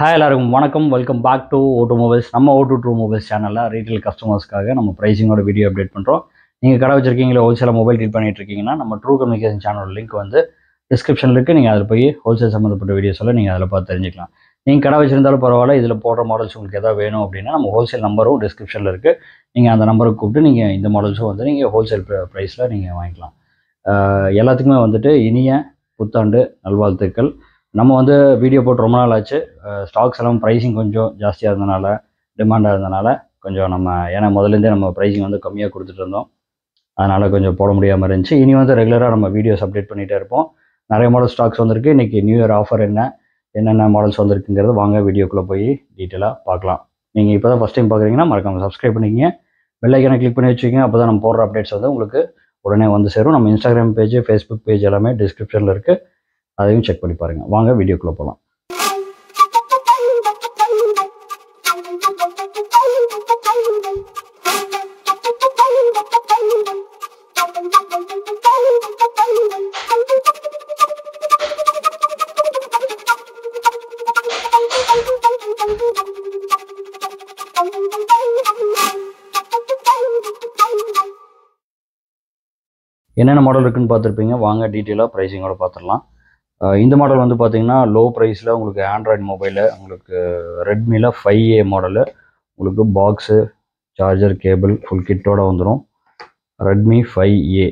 Hi எல்லாருக்கும் வணக்கம். Welcome back to automobiles. நம்ம O22 மொபைல்ஸ் சேனலில் ரீட்டைல் கஸ்டமர்ஸ்க்காக நம்ம ப்ரைஸிங்கோட வீடியோ அப்டேட் பண்ணுறோம். நீங்கள் கடை வச்சிருக்கீங்களா, ஹோல்சேலாக மொபைல் டீல் பண்ணிட்டு இருக்கீங்கன்னா நம்ம ட்ரூ கம்யூனிகேஷன் சேனல் லிங்க் வந்து டிஸ்கிரிப்ஷனில் இருக்குது. நீங்கள் அதில் போய் ஹோல்சேல் சம்மந்தப்பட்ட வீடியோஸில் நீங்கள் அதில் பார்த்து தெரிஞ்சுக்கலாம். நீங்கள் கடை வச்சிருந்தாலும் பரவாயில்ல, இதில் போடுற மாடல்ஸ் உங்களுக்கு எதாவது வேணும் அப்படின்னா நம்ம ஹோல்சேல் நம்பரும் டிஸ்கிரிப்ஷனில் இருக்குது. நீங்கள் அந்த நம்பருக்கு கூப்பிட்டு நீங்கள் இந்த மாடல்ஸும் வந்து நீங்கள் ஹோல்சேல் ப்ரைஸில் நீங்கள் வாங்கிக்கலாம். எல்லாத்துக்குமே வந்துட்டு இனிய புத்தாண்டு நல்வாழ்த்துக்கள். நம்ம வந்து வீடியோ போட்டு ரொம்ப நாள் ஆச்சு. ஸ்டாக்ஸ் எல்லாம் ப்ரைஸிங் கொஞ்சம் ஜாஸ்தியாக இருந்தனால, டிமாண்டாக இருந்தனால கொஞ்சம் நம்ம ஏன்னா முதலேருந்தே நம்ம ப்ரைஸிங் வந்து கம்மியாக கொடுத்துட்டு இருந்தோம். அதனால் கொஞ்சம் போட முடியாமல் இருந்துச்சு. இனி வந்து ரெகுலராக நம்ம வீடியோஸ் அப்டேட் பண்ணிகிட்டே இருப்போம். நிறைய மாடல் ஸ்டாக்ஸ் வந்திருக்கு. இன்றைக்கி நியூ இயர் ஆஃபர் என்னென்ன மாடல்ஸ் வந்திருக்குங்கிறது வாங்க வீடியோக்குள்ளே போய் டீட்டெயிலாக பார்க்கலாம். நீங்கள் இப்போ தான் ஃபஸ்ட் டைம் பார்க்குறீங்கன்னா மறக்காமல் சப்ஸ்கிரைப் பண்ணிக்கிங்க, பெல் ஐக்கனை கிளிக் பண்ணி வச்சுக்கோங்க. அப்போ தான் நம்ம போடுற அப்டேட்ஸ் வந்து உங்களுக்கு உடனே வந்து சேரும். நம்ம இன்ஸ்டாகிராம் பேஜ், ஃபேஸ்புக் பேஜ் எல்லாமே டிஸ்கிரிப்ஷனில் இருக்குது. அதையும் செக் பண்ணி பாருங்கள். வாங்க வீடியோக்குள்ளே போகலாம். என்னென்ன மாடல் இருக்குன்னு பார்த்துருப்பீங்க. வாங்க டீட்டெயிலாக ப்ரைஸிங்கோட பார்த்துடலாம். இந்த மாடல் வந்து பார்த்தீங்கன்னா லோ ப்ரைஸில் உங்களுக்கு ஆண்ட்ராய்டு மொபைலு, உங்களுக்கு ரெட்மியில் 5A மாடலு, உங்களுக்கு பாக்ஸு, சார்ஜர், கேபிள் ஃபுல் கிட்டோட வந்துடும். ரெட்மி 5A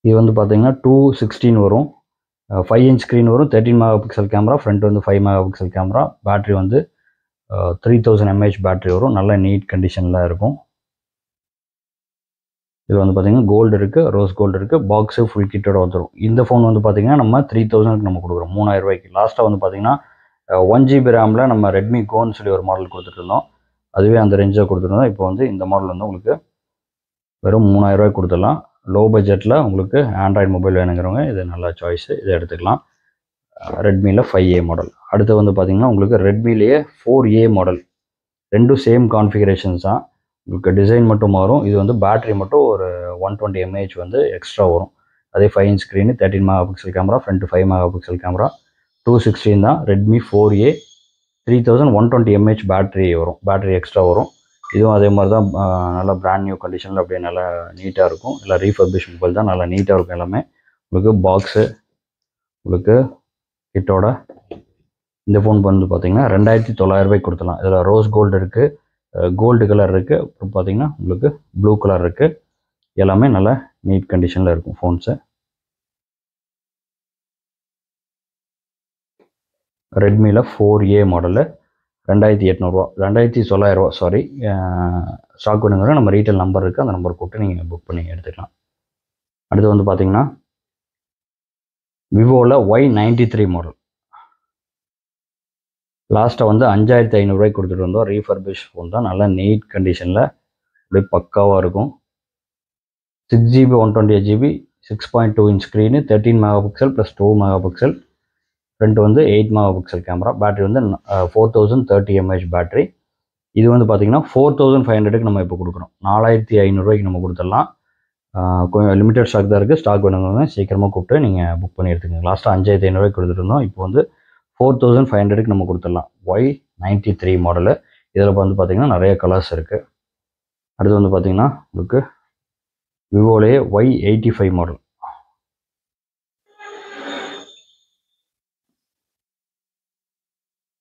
இது வந்து பார்த்தீங்கன்னா 216 வரும். 5 இன்ச் ஸ்க்ரீன் வரும். 13 மெகா பிக்சல் கேமரா, ஃப்ரண்ட் வந்து 5 மெகா பிக்சல் கேமரா, பேட்ரி வந்து 3000 mAh பேட்ரி வரும். நல்ல நீட் கண்டிஷனில் இருக்கும். இது வந்து பார்த்தீங்கன்னா கோல்டு இருக்குது, ரோஸ் கோல்டு இருக்குது, பாக்ஸு ஃபுல் கிட்டோட வந்துடும். இந்த ஃபோன் வந்து பார்த்தீங்கன்னா நம்ம 3000க்கு நம்ம கொடுக்குறோம், 3000 ரூபாய்க்கு. லாஸ்ட்டாக வந்து பார்த்தீங்கன்னா 1GB ரேமில் நம்ம ரெட்மி கோன்னு சொல்லி ஒரு மாடல் கொடுத்துட்ருந்தோம். அதுவே அந்த ரேஞ்சாக கொடுத்துருந்தோம். இப்போ வந்து இந்த மாடல் வந்து உங்களுக்கு வெறும் 3000 ரூபாய்க்கு கொடுத்துடலாம். லோ பட்ஜெட்டில் உங்களுக்கு ஆண்ட்ராய்டு மொபைல் வேணுங்கிறவங்க இது நல்ல சாய்ஸு, இதை எடுத்துக்கலாம். ரெட்மியில் 5A மாடல். அடுத்து வந்து பார்த்தீங்கன்னா உங்களுக்கு ரெட்மிலேயே 4A மாடல். ரெண்டும் சேம் கான்ஃபிகரேஷன்ஸ் தான். உங்களுக்கு டிசைன் மட்டும் மாறும். இது வந்து பேட்ரி மட்டும் ஒரு 120 mAh வந்து எக்ஸ்ட்ரா வரும். அதே 5 inch screen, 13 mega pixel camera, front 5 mega pixel camera, 216 தான். ரெட்மி 4A 3120 mAh பேட்ரி வரும். பேட்ரி எக்ஸ்ட்ரா வரும். இதுவும் அதே மாதிரி தான். நல்லா பிராண்ட் நியூ கண்டிஷனில் அப்படியே நல்லா நீட்டாக இருக்கும். இல்லை ரீஃபர்பிஷ் மொபைல் தான், நல்லா நீட்டாக இருக்கும் எல்லாமே. உங்களுக்கு பாக்ஸு, உங்களுக்கு கிட்டோட இந்த ஃபோன் வந்து பார்த்தீங்கன்னா 2900 ரூபாய்க்கு கொடுத்துலாம். இதில் ரோஸ் கோல்டு இருக்குது, கோல்டு கலர் இருக்குது, அப்புறம் பார்த்தீங்கன்னா உங்களுக்கு ப்ளூ கலர் இருக்குது. எல்லாமே நல்ல நீட் கண்டிஷனில் இருக்கும் ஃபோன்ஸு. ரெட்மியில் 4A மாடலு 2800 2900 சாரி. ஸ்டாக் வேணுங்கிற நம்ம ரீட்டைல் நம்பர் இருக்குது, அந்த நம்பர் கூப்பிட்டு நீங்கள் புக் பண்ணி எடுத்துக்கலாம். அடுத்து வந்து பார்த்தீங்கன்னா விவோவில் Y93 மாடல். லாஸ்ட்டாக வந்து 5500 ரூபாய்க்கு கொடுத்துட்டு வந்தோம். ரீஃபர்பிஷ் ஃபோன் தான், நல்லா நீட் கண்டிஷனில் அப்படியே பக்காவாக இருக்கும். 6GB 128GB 6.2 inch screen, 13 mega pixel plus 2 mega pixel, front வந்து 8 மெகா பிக்சல் கேமரா, பேட்ரி வந்து 4030 mAh பேட்ரி. இது வந்து பார்த்தீங்கன்னா 4500க்கு நம்ம இப்போ கொடுக்குறோம். 4500 ரூபாய்க்கு நம்ம கொடுத்துடலாம். கொஞ்சம் லிமிடெட் ஸ்டாக் தான் இருக்குது. ஸ்டாக் வேணுங்க சீக்கிரமாக கூப்பிட்டு நீங்கள் புக் பண்ணி எடுத்துக்கோங்க. லாஸ்ட்டாக 5500 ரூபாய்க்கு கொடுத்துட்டு இருந்தோம். இப்போ வந்து 4500க்கு நம்ம கொடுத்துடலாம். Y93 model. இதில் வந்து பார்த்தீங்கன்னா நிறைய கலர்ஸ் இருக்குது. அடுத்து வந்து பார்த்தீங்கன்னா உங்களுக்கு விவோலேயே Y85 மாடல்.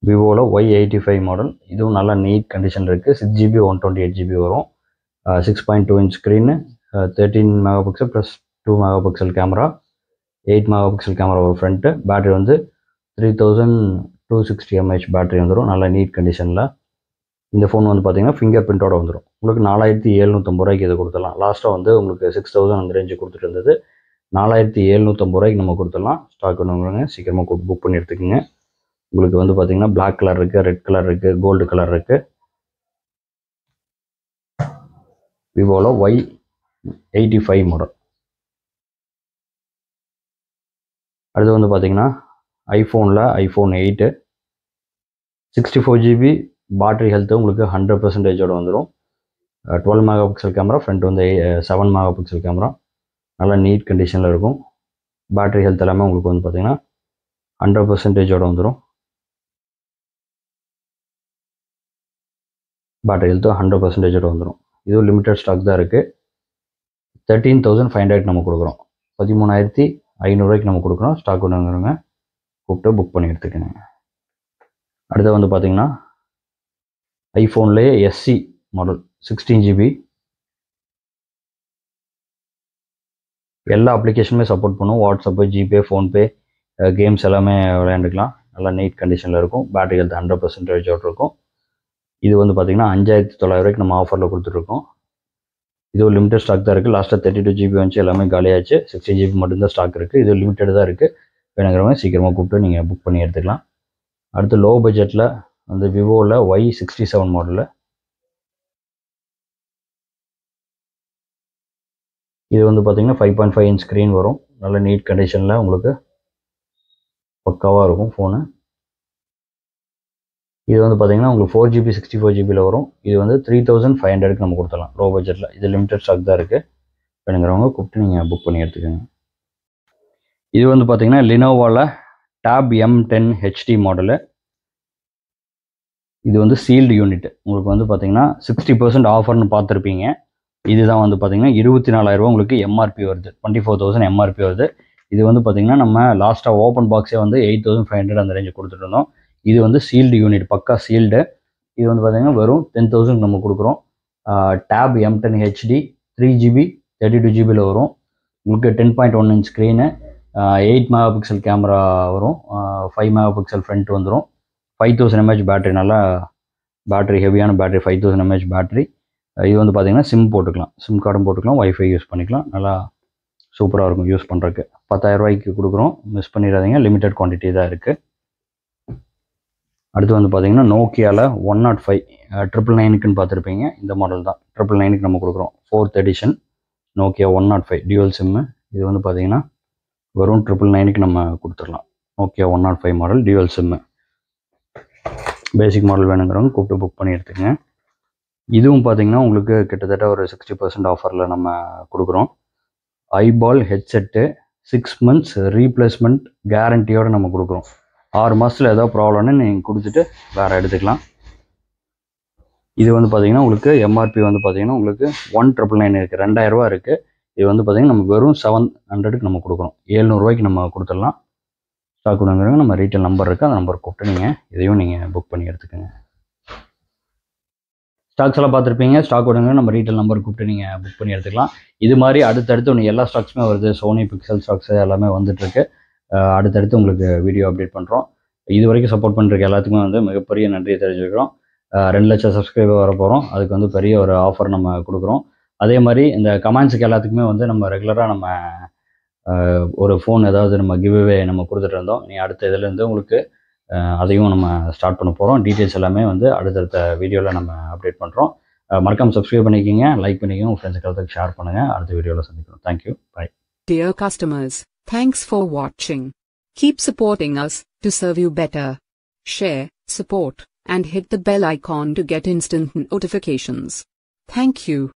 விவோவில் Y85 model. இதுவும் நல்லா நீட் கண்டிஷன் இருக்குது. 6GB 128GB வரும். 6.2 inch screen, 13 mega pixel plus 2 mega pixel camera, 8 mega pixel camera ஒரு ஃப்ரண்ட்டு, பேட்ரி வந்து 3260 mAh பேட்ரி வந்துடும். நல்ல நீட் கண்டிஷனில். இந்த ஃபோன் வந்து பார்த்தீங்கன்னா ஃபிங்கர் பிரிண்டோட வந்துடும். உங்களுக்கு 4750 ரூபாய்க்கு இதை கொடுத்துடலாம். லாஸ்ட்டாக வந்து உங்களுக்கு 6000 அந்த ரேஞ்சு கொடுத்துட்டு இருந்தது. 4750 ரூபாய்க்கு நம்ம கொடுத்துடலாம். ஸ்டாக் வேணுங்க சீக்கிரமாக புக் பண்ணி எடுத்துக்கோங்க. உங்களுக்கு வந்து பார்த்தீங்கன்னா பிளாக் கலர் இருக்குது, ரெட் கலர் இருக்குது, கோல்டு கலர் இருக்குது. விவோவில் Y85 மாடல். அடுத்து வந்து பார்த்தீங்கன்னா ஐஃபோனில் iPhone 8 64GB பேட்டரி ஹெல்த்து உங்களுக்கு 100%ஓட வந்துடும். 12 மெகா பிக்சல் கேமரா, ஃப்ரண்ட் வந்து 7 மெகா பிக்சல் கேமரா, நல்லா நீட் கண்டிஷனில் இருக்கும். பேட்டரி ஹெல்த் எல்லாமே உங்களுக்கு வந்து பார்த்தீங்கன்னா 100% வந்துடும். பேட்டரி ஹெல்த்து 100% வந்துடும். இதுவும் லிமிட்டட் ஸ்டாக் தான் இருக்குது. 13,500 நம்ம கொடுக்குறோம். 13,500 நம்ம கொடுக்குறோம். ஸ்டாக் வேணுங்கிறவங்க கூப்பிட்டு புக் பண்ணி எடுத்துக்கோங்க. அடுத்து வந்து பார்த்தீங்கன்னா ஐஃபோன்லேயே SE மாடல் 16GB, எல்லா அப்ளிகேஷனுமே சப்போர்ட் பண்ணும். வாட்ஸ்அப்பு, ஜிபே, ஃபோன்பே, கேம்ஸ் எல்லாமே விளையாண்டுக்கலாம். நல்லா நீட் கண்டிஷனில் இருக்கும். பேட்டரி ஹெல்த் 100% இருக்கும். இது வந்து பார்த்தீங்கன்னா 5,900 நம்ம ஆஃபரில் கொடுத்துட்ருக்கோம். இது ஒரு லிமிட்டட் ஸ்டாக் தான் இருக்குது. லாஸ்ட்டாக 32GB வந்துச்சு, எல்லாமே காலியாச்சு. 16GB மட்டும்தான் ஸ்டாக் இருக்குது. இது லிமிட்டட் தான் இருக்குது. வேணுங்கிறவங்க சீக்கிரமாக கூப்பிட்டு நீங்கள் புக் பண்ணி எடுத்துக்கலாம். அடுத்து லோ பட்ஜெட்டில் வந்து விவோவில் Y67 மாடலில் இது வந்து பார்த்தீங்கன்னா 5.5 இன்ச் ஸ்க்ரீன் வரும். நல்ல நீட் கண்டிஷனில் உங்களுக்கு பக்காவாக இருக்கும் ஃபோனு. இது வந்து பார்த்தீங்கன்னா உங்களுக்கு 4GB 64GBயில் வரும். இது வந்து 3,500 நம்ம கொடுத்துடலாம் லோ பட்ஜெட்டில். இது லிமிட்டட் ஸ்டாக் தான் இருக்குது. வேணுங்கிறவங்க கூப்பிட்டு நீங்கள் புக் பண்ணி எடுத்துக்கோங்க. இது வந்து பார்த்தீங்கன்னா லினோவாவில் Tab M10 HD மாடலு. இது வந்து சீல்டு யூனிட். உங்களுக்கு வந்து பார்த்தீங்கன்னா 60% ஆஃபர்னு பார்த்துருப்பீங்க. இதுதான் வந்து பார்த்தீங்கன்னா 24,000 உங்களுக்கு எம்ஆர்பி வருது. 24,000 எம்ஆர்பி வருது. இது வந்து பார்த்தீங்கன்னா நம்ம லாஸ்ட்டாக ஓப்பன் பாக்ஸே வந்து 8,500 அந்த ரேஞ்சு கொடுத்துட்டு இருந்தோம். இது வந்து சீல்டு யூனிட், பக்கா சீல்டு. இது வந்து பார்த்தீங்கன்னா வெறும் 10,000 நம்ம கொடுக்குறோம். Tab M10 HD 3GB 32GBயில் வரும். உங்களுக்கு 10.1 இன்ச் ஸ்க்ரீனு, 8 MP கேமரா வரும், 5 MP ஃப்ரண்ட் வந்துடும், 5000 mAh பேட்டரி. நல்லா பேட்டரி ஹெவியான பேட்டரி, 5000 mAh பேட்டரி. இது வந்து பார்த்தீங்கன்னா சிம் போட்டுக்கலாம், சிம் கார்டும் போட்டுக்கலாம், வைஃபை யூஸ் பண்ணிக்கலாம். நல்லா சூப்பராக இருக்கும் யூஸ் பண்ணுறதுக்கு. 10,000 கொடுக்குறோம், மிஸ் பண்ணிடாதீங்க. லிமிட்டட் குவான்டிட்டி தான் இருக்குது. அடுத்து வந்து பார்த்தீங்கன்னா நோக்கியாவில் 105 999க்குன்னு பார்த்துருப்பீங்க. இந்த மாடல் தான் 999க்கு நம்ம கொடுக்குறோம். 4th edition Nokia 105 dual sim. இது வந்து பார்த்தீங்கன்னா வெறும் 999க்கு நம்ம கொடுத்துடலாம். Nokia 105 model dual sim. Basic model வேணுங்கிறவங்க கூப்பிட்டு புக் பண்ணி எடுத்துக்கங்க. இதுவும் பார்த்தீங்கன்னா உங்களுக்கு கிட்டத்தட்ட ஒரு 60% ஆஃபரில் நம்ம கொடுக்குறோம். ஐபால் ஹெட்செட்டு 6 months ரீப்ளேஸ்மெண்ட் கேரண்டியோடு நம்ம கொடுக்குறோம். 6 மாதத்தில் ஏதோ ப்ராப்ளம்னு நீங்கள் கொடுத்துட்டு வேறு எடுத்துக்கலாம். இது வந்து பார்த்தீங்கன்னா உங்களுக்கு எம்ஆர்பி வந்து பார்த்தீங்கன்னா உங்களுக்கு 1,999 இருக்குது, 2,000 இருக்குது. இது வந்து பார்த்தீங்கன்னா நம்ம வெறும் 700க்கு நம்ம கொடுக்குறோம். 700 நம்ம கொடுத்துடலாம். ஸ்டாக் கொடுங்கிறவங்க நம்ம ரீட்டைல் நம்பர் இருக்குது, அந்த நம்பர் கூப்பிட்டு நீங்கள் இதையும் நீங்கள் புக் பண்ணி எடுத்துக்கோங்க. ஸ்டாக்ஸ் எல்லாம் பார்த்துருப்பீங்க. ஸ்டாக் கொடுங்க நம்ம ரீட்டைல் நம்பர் கூப்பிட்டு நீங்கள் புக் பண்ணி எடுத்துக்கலாம். இது மாதிரி அடுத்தடுத்து ஒன்று எல்லா ஸ்டாக்ஸுமே வருது. சோனி பிக்சல் ஸ்டாக்ஸ் எல்லாமே வந்துட்டுருக்கு. அடுத்தடுத்து உங்களுக்கு வீடியோ அப்டேட் பண்ணுறோம். இது வரைக்கும் சப்போர்ட் பண்ணுறதுக்கு எல்லாத்துக்குமே வந்து மிகப்பெரிய நன்றியை தெரிஞ்சுக்கிறோம். 2 லட்சம் சப்ஸ்கிரைபர் வர போகிறோம். அதுக்கு வந்து பெரிய ஒரு ஆஃபர் நம்ம கொடுக்குறோம். அதே மாதிரி இந்த கமெண்ட்ஸுக்கு எல்லாத்துக்குமே வந்து நம்ம ரெகுலராக நம்ம ஒரு ஃபோன் ஏதாவது நம்ம கிவ்அவே நம்ம கொடுத்துட்டு இருந்தோம். நீ அடுத்த இதுலேருந்து உங்களுக்கு அதையும் நம்ம ஸ்டார்ட் பண்ண போகிறோம். டீட்டெயில்ஸ் எல்லாமே வந்து அடுத்தடுத்த வீடியோவில் நம்ம அப்டேட் பண்ணுறோம். மறக்காம சப்ஸ்கிரைப் பண்ணிக்கிங்க, லைக் பண்ணிக்கிங்க, உங்கள் ஃப்ரெண்ட்ஸுக்கு எல்லாத்துக்கும் ஷேர் பண்ணுங்கள். அடுத்த வீடியோவில் சந்திக்கிறோம். Thank you, bye. Dear customers, thanks for watching. Keep supporting us to serve you better. Share, support, and hit the bell icon to get instant notifications. Thank you.